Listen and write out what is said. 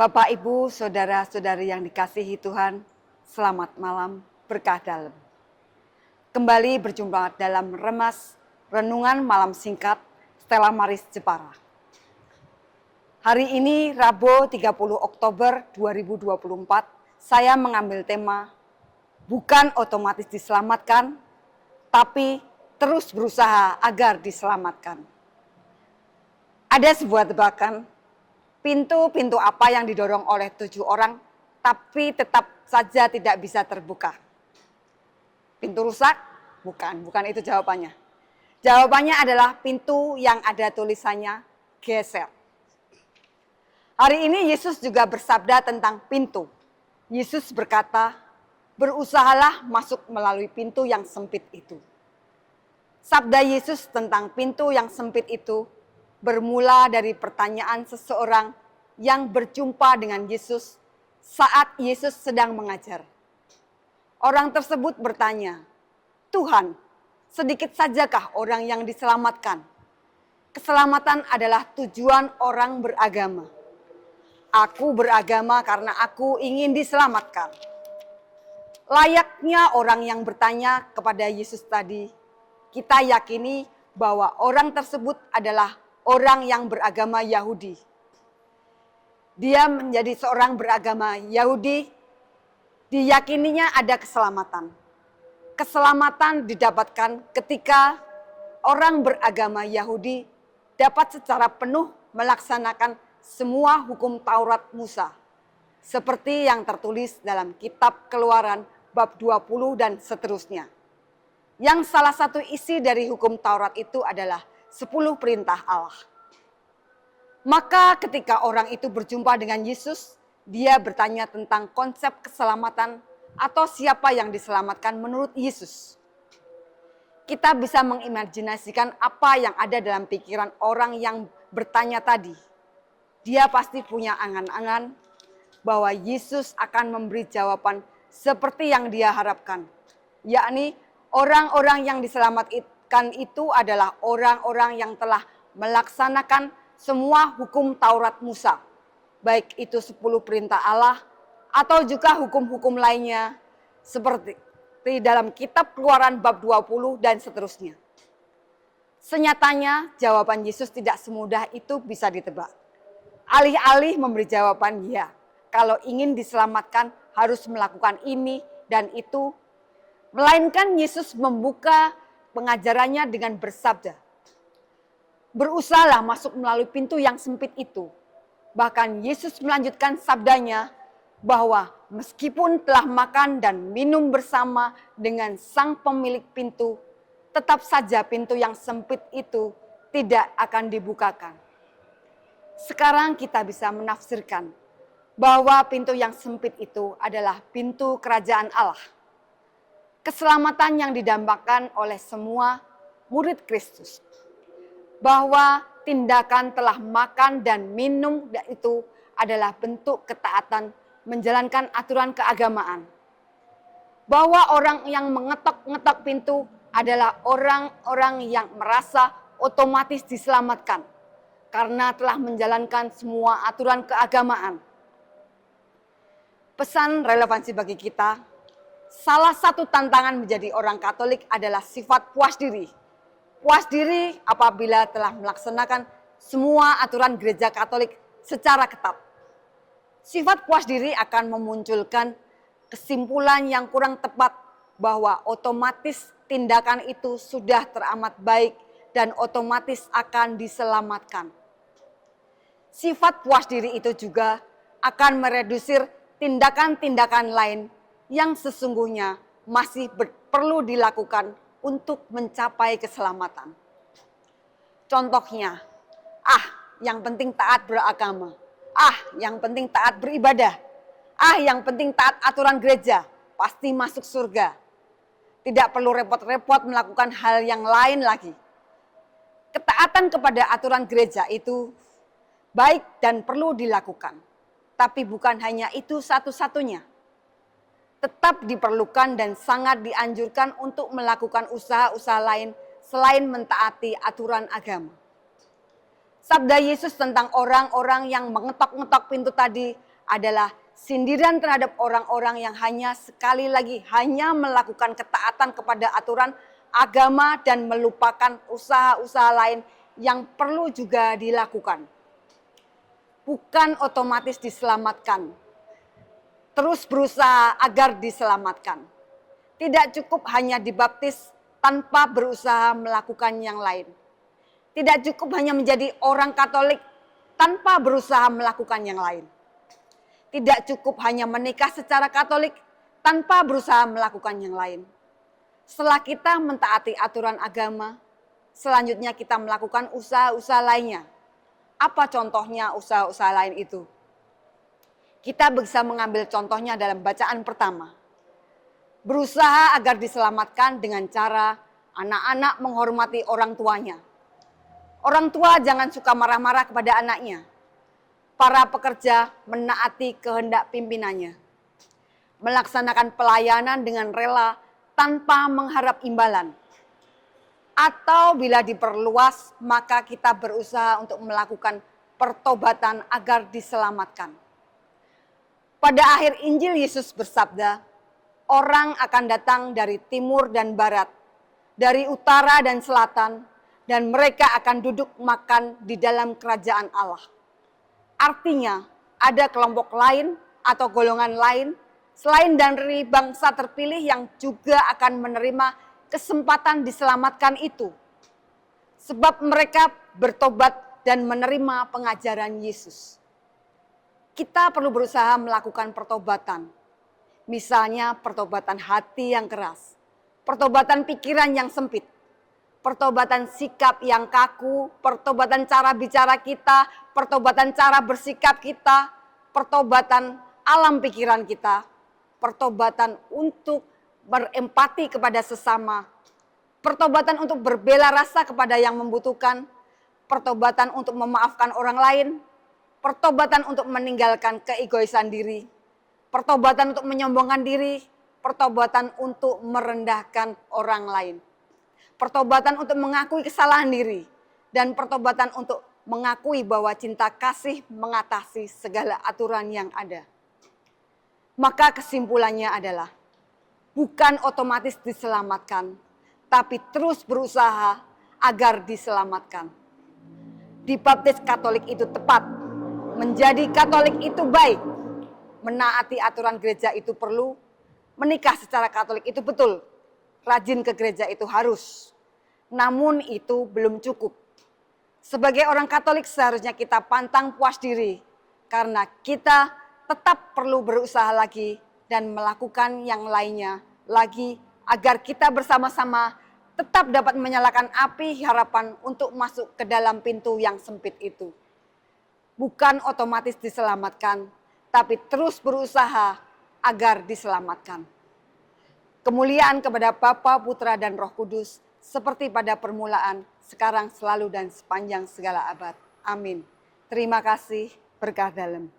Bapak, Ibu, Saudara-saudari yang dikasihi Tuhan, selamat malam, berkah dalam. Kembali berjumpa dalam Remas Renungan Malam Singkat Stella Maris Jepara. Hari ini Rabu 30 Oktober 2024, saya mengambil tema bukan otomatis diselamatkan, tapi terus berusaha agar diselamatkan. Ada sebuah tebakan, pintu-pintu apa yang didorong oleh 7 orang, tapi tetap saja tidak bisa terbuka? Pintu rusak? Bukan itu jawabannya. Jawabannya adalah pintu yang ada tulisannya geser. Hari ini Yesus juga bersabda tentang pintu. Yesus berkata, berusahalah masuk melalui pintu yang sempit itu. Sabda Yesus tentang pintu yang sempit itu bermula dari pertanyaan seseorang yang berjumpa dengan Yesus saat Yesus sedang mengajar. Orang tersebut bertanya, "Tuhan, sedikit sajakah orang yang diselamatkan? Keselamatan adalah tujuan orang beragama. Aku beragama karena aku ingin diselamatkan." Layaknya orang yang bertanya kepada Yesus tadi, kita yakini bahwa orang tersebut adalah orang yang beragama Yahudi. Dia menjadi seorang beragama Yahudi, diyakininya ada keselamatan. Keselamatan didapatkan ketika orang beragama Yahudi dapat secara penuh melaksanakan semua hukum Taurat Musa, seperti yang tertulis dalam kitab Keluaran bab 20 dan seterusnya. Yang salah satu isi dari hukum Taurat itu adalah 10 perintah Allah. Maka ketika orang itu berjumpa dengan Yesus, dia bertanya tentang konsep keselamatan atau siapa yang diselamatkan menurut Yesus. Kita bisa mengimajinasikan apa yang ada dalam pikiran orang yang bertanya tadi. Dia pasti punya angan-angan bahwa Yesus akan memberi jawaban seperti yang dia harapkan, yakni orang-orang yang diselamatkan itu adalah orang-orang yang telah melaksanakan semua hukum Taurat Musa, baik itu 10 perintah Allah atau juga hukum-hukum lainnya seperti dalam kitab Keluaran bab 20 dan seterusnya. Senyatanya jawaban Yesus tidak semudah itu bisa ditebak. Alih-alih memberi jawaban ya, kalau ingin diselamatkan harus melakukan ini dan itu, melainkan Yesus membuka pengajarannya dengan bersabda, berusahalah masuk melalui pintu yang sempit itu. Bahkan Yesus melanjutkan sabdanya bahwa meskipun telah makan dan minum bersama dengan sang pemilik pintu, tetap saja pintu yang sempit itu tidak akan dibukakan. Sekarang kita bisa menafsirkan bahwa pintu yang sempit itu adalah pintu kerajaan Allah. Keselamatan yang didambakan oleh semua murid Kristus. Bahwa tindakan telah makan dan minum itu adalah bentuk ketaatan menjalankan aturan keagamaan. Bahwa orang yang mengetok-ngetok pintu adalah orang-orang yang merasa otomatis diselamatkan karena telah menjalankan semua aturan keagamaan. Pesan relevansi bagi kita, salah satu tantangan menjadi orang Katolik adalah sifat puas diri. Puas diri apabila telah melaksanakan semua aturan gereja Katolik secara ketat. Sifat puas diri akan memunculkan kesimpulan yang kurang tepat bahwa otomatis tindakan itu sudah teramat baik dan otomatis akan diselamatkan. Sifat puas diri itu juga akan meredusir tindakan-tindakan lain yang sesungguhnya masih perlu dilakukan untuk mencapai keselamatan. Contohnya, yang penting taat beragama. Yang penting taat beribadah. Yang penting taat aturan gereja, pasti masuk surga. Tidak perlu repot-repot melakukan hal yang lain lagi. Ketaatan kepada aturan gereja itu baik dan perlu dilakukan. Tapi bukan hanya itu satu-satunya. Tetap diperlukan dan sangat dianjurkan untuk melakukan usaha-usaha lain selain mentaati aturan agama. Sabda Yesus tentang orang-orang yang mengetok-ngetok pintu tadi adalah sindiran terhadap orang-orang yang hanya sekali lagi hanya melakukan ketaatan kepada aturan agama dan melupakan usaha-usaha lain yang perlu juga dilakukan. Bukan otomatis diselamatkan, terus berusaha agar diselamatkan. Tidak cukup hanya dibaptis tanpa berusaha melakukan yang lain. Tidak cukup hanya menjadi orang Katolik tanpa berusaha melakukan yang lain. Tidak cukup hanya menikah secara Katolik tanpa berusaha melakukan yang lain. Setelah kita mentaati aturan agama, selanjutnya kita melakukan usaha-usaha lainnya. Apa contohnya usaha-usaha lain itu? Kita bisa mengambil contohnya dalam bacaan pertama. Berusaha agar diselamatkan dengan cara anak-anak menghormati orang tuanya. Orang tua jangan suka marah-marah kepada anaknya. Para pekerja menaati kehendak pimpinannya. Melaksanakan pelayanan dengan rela tanpa mengharap imbalan. Atau bila diperluas, maka kita berusaha untuk melakukan pertobatan agar diselamatkan. Pada akhir Injil Yesus bersabda, orang akan datang dari timur dan barat, dari utara dan selatan, dan mereka akan duduk makan di dalam kerajaan Allah. Artinya, ada kelompok lain atau golongan lain selain dari bangsa terpilih yang juga akan menerima kesempatan diselamatkan itu. Sebab mereka bertobat dan menerima pengajaran Yesus. Kita perlu berusaha melakukan pertobatan. Misalnya pertobatan hati yang keras, pertobatan pikiran yang sempit, pertobatan sikap yang kaku, pertobatan cara bicara kita, pertobatan cara bersikap kita, pertobatan alam pikiran kita, pertobatan untuk berempati kepada sesama, pertobatan untuk berbela rasa kepada yang membutuhkan, pertobatan untuk memaafkan orang lain, pertobatan untuk meninggalkan keegoisan diri, pertobatan untuk menyombongkan diri, pertobatan untuk merendahkan orang lain, pertobatan untuk mengakui kesalahan diri, dan pertobatan untuk mengakui bahwa cinta kasih mengatasi segala aturan yang ada. Maka kesimpulannya adalah, bukan otomatis diselamatkan, tapi terus berusaha agar diselamatkan. Dibaptis Katolik itu tepat, menjadi Katolik itu baik, menaati aturan gereja itu perlu, menikah secara Katolik itu betul, rajin ke gereja itu harus. Namun itu belum cukup. Sebagai orang Katolik seharusnya kita pantang puas diri, karena kita tetap perlu berusaha lagi dan melakukan yang lainnya lagi agar kita bersama-sama tetap dapat menyalakan api harapan untuk masuk ke dalam pintu yang sempit itu. Bukan otomatis diselamatkan, tapi terus berusaha agar diselamatkan. Kemuliaan kepada Bapa, Putra, dan Roh Kudus, seperti pada permulaan, sekarang, selalu, dan sepanjang segala abad. Amin. Terima kasih, berkah dalam.